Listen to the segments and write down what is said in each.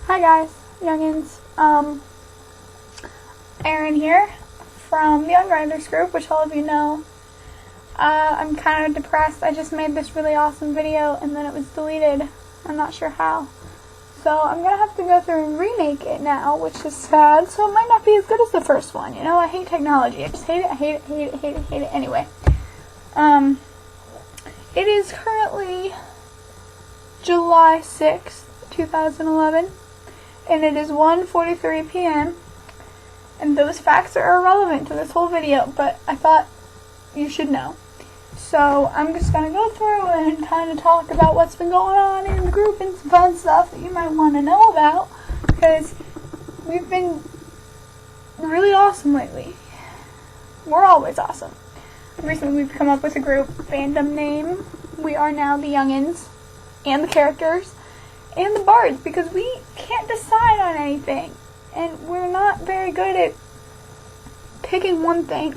Hi guys, youngins. Erin here from the Young Grinders group, which all of you know. I'm kind of depressed. I just made this really awesome video and then it was deleted. I'm not sure how. So I'm gonna have to go through and remake it now, which is sad. So it might not be as good as the first one. You know, I hate technology. I just hate it. I hate it. Hate it. Hate it. Hate it. Anyway, it is currently July 6th, 2011. And it is 1:43 p.m. and those facts are irrelevant to this whole video, but I thought you should know. So I'm just going to go through and kind of talk about what's been going on in the group and some fun stuff that you might want to know about, because we've been really awesome lately. We're always awesome. Recently we've come up with a group fandom name. We are now the Youngins and the characters and the bards, because we can't decide on anything, and we're not very good at picking one thing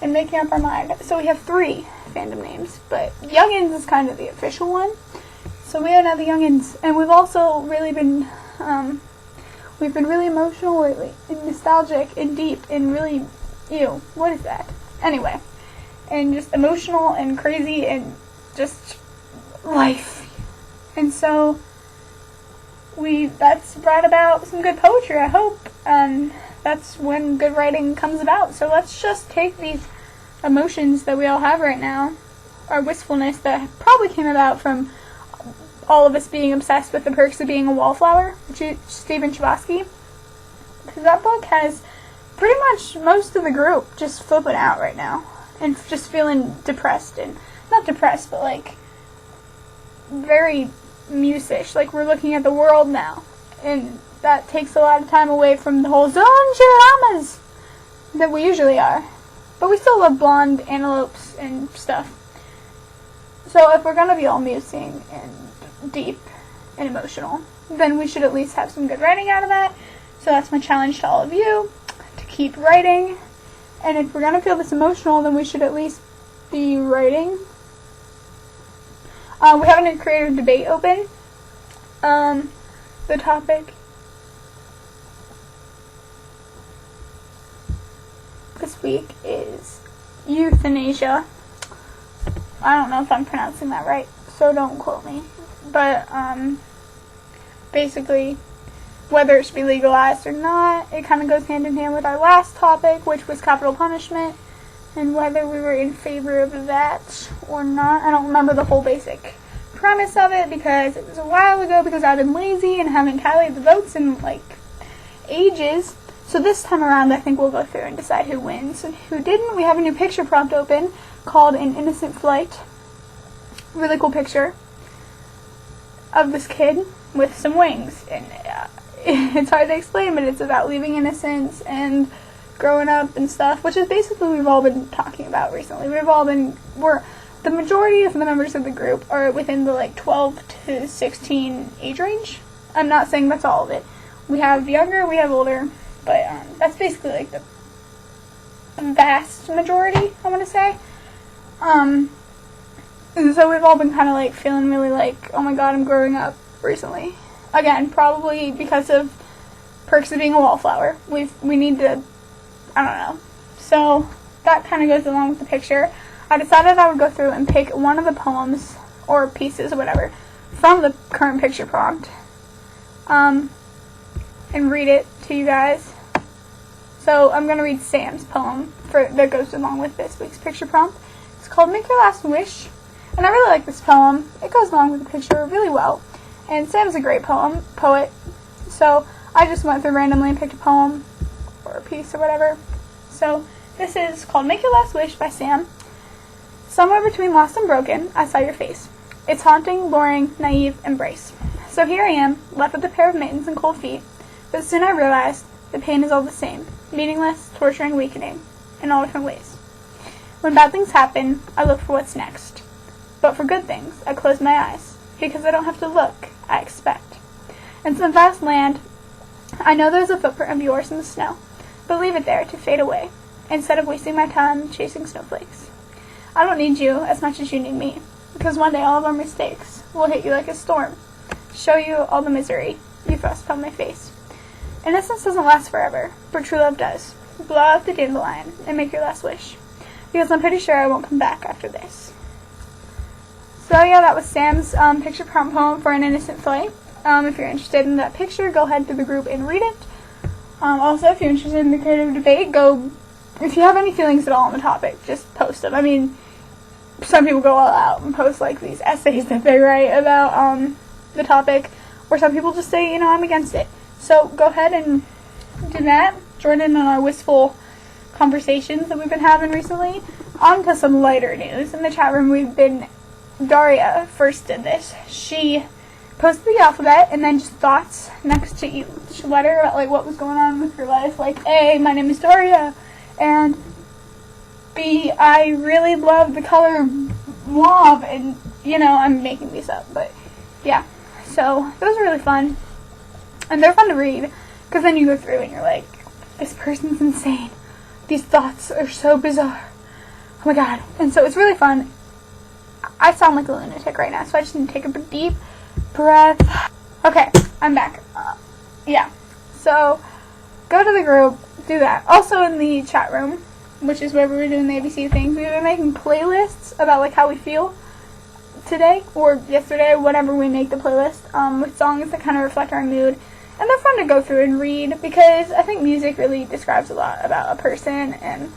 and making up our mind. So we have 3 fandom names, but Youngins is kind of the official one. So we are now the Youngins, and we've also really been we've been really emotional lately, and nostalgic, and deep, and really, ew, what is that? Anyway, and just emotional and crazy and just life. And so that's brought about some good poetry, I hope, and that's when good writing comes about. So let's just take these emotions that we all have right now, our wistfulness that probably came about from all of us being obsessed with The Perks of Being a Wallflower, which is Stephen Chbosky, because that book has pretty much most of the group just flipping out right now, and just feeling depressed, and not depressed, but like very musish, like we're looking at the world now, and that takes a lot of time away from the whole Zonjiramas that we usually are, but we still love blonde antelopes and stuff. So if we're gonna be all musing and deep and emotional, then we should at least have some good writing out of that. So that's my challenge to all of you, to keep writing, and if we're gonna feel this emotional, then we should at least be writing. We have a new creative debate open. The topic this week is euthanasia. I don't know if I'm pronouncing that right, so don't quote me. But, basically, whether it should be legalized or not, it kind of goes hand in hand with our last topic, which was capital punishment, and whether we were in favor of that or not. I don't remember the whole basic premise of it because it was a while ago, because I've been lazy and haven't tallied the votes in like ages. So this time around I think we'll go through and decide who wins and who didn't. We have a new picture prompt open called An Innocent Flight. Really cool picture of this kid with some wings, and it's hard to explain, but it's about leaving innocence and growing up and stuff, which is basically what we've all been talking about recently. The majority of the members of the group are within the like 12 to 16 age range. I'm not saying that's all of it. We have younger, we have older, but that's basically like the vast majority, I want to say. And so we've all been kind of like feeling really like, oh my god, I'm growing up recently. Again, probably because of Perks of Being a Wallflower. We need to, I don't know. So that kind of goes along with the picture. I decided I would go through and pick one of the poems, or pieces, or whatever, from the current picture prompt, and read it to you guys. So I'm going to read Sam's poem that goes along with this week's picture prompt. It's called Make Your Last Wish, and I really like this poem. It goes along with the picture really well, and Sam's a great poet, so I just went through randomly and picked a poem, or a piece, or whatever. So this is called Make Your Last Wish by Sam. Somewhere between lost and broken, I saw your face. Its haunting, luring, naive embrace. So here I am, left with a pair of mittens and cold feet, but soon I realized the pain is all the same, meaningless, torturing, weakening, in all different ways. When bad things happen, I look for what's next. But for good things, I close my eyes, because I don't have to look, I expect. In some vast land, I know there's a footprint of yours in the snow, but leave it there to fade away, instead of wasting my time chasing snowflakes. I don't need you as much as you need me, because one day all of our mistakes will hit you like a storm, show you all the misery, you thrust upon my face. Innocence doesn't last forever, but true love does. Blow out the dandelion and make your last wish, because I'm pretty sure I won't come back after this. So yeah, that was Sam's picture prompt poem for An Innocent Flame. If you're interested in that picture, go ahead to the group and read it. Also, if you're interested in the creative debate, if you have any feelings at all on the topic, just post them. I mean, some people go all out and post like these essays that they write about the topic, or some people just say, I'm against it. So go ahead and do that. Join in on our wistful conversations that we've been having recently. On to some lighter news. In the chat room, Daria first did this. She posted the alphabet and then just thoughts next to each letter about like what was going on with her life. Like A, my name is Daria, and B, I really love the color mauve, and I'm making these up, but yeah. So those are really fun, and they're fun to read because then you go through and you're like, this person's insane. These thoughts are so bizarre. Oh my god. And so it's really fun. I sound like a lunatic right now, so I just need to take a deep breath. Okay, I'm back. Yeah. So go to the group, do that. Also in the chat room, which is where we were doing the ABC things, we've been making playlists about like how we feel today or yesterday, whenever we make the playlist, with songs that kind of reflect our mood. And they're fun to go through and read because I think music really describes a lot about a person and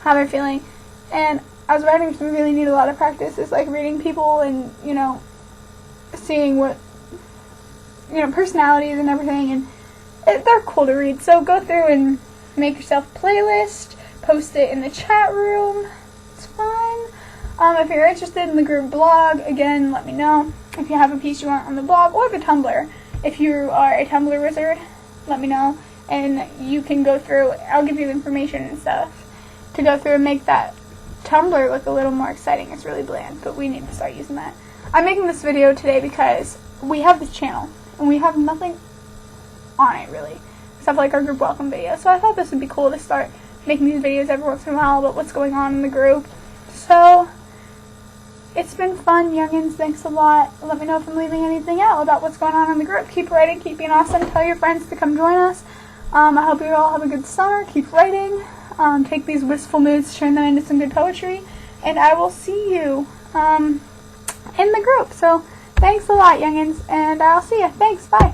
how they're feeling. And I was writing some really need a lot of practice is like reading people and, seeing what, personalities and everything. And they're cool to read. So go through and make yourself a playlist, post it in the chat room. It's fun. If you're interested in the group blog, again, let me know. If you have a piece you want on the blog or the Tumblr. If you are a Tumblr wizard, let me know, and you can go through, I'll give you the information and stuff to go through and make that Tumblr look a little more exciting. It's really bland, but we need to start using that. I'm making this video today because we have this channel, and we have nothing on it, really, except like our group welcome video. So I thought this would be cool to start making these videos every once in a while about what's going on in the group. So it's been fun, youngins. Thanks a lot. Let me know if I'm leaving anything out about what's going on in the group. Keep writing. Keep being awesome. Tell your friends to come join us. I hope you all have a good summer. Keep writing. Take these wistful moods, turn them into some good poetry. And I will see you in the group. So thanks a lot, youngins. And I'll see you. Thanks. Bye.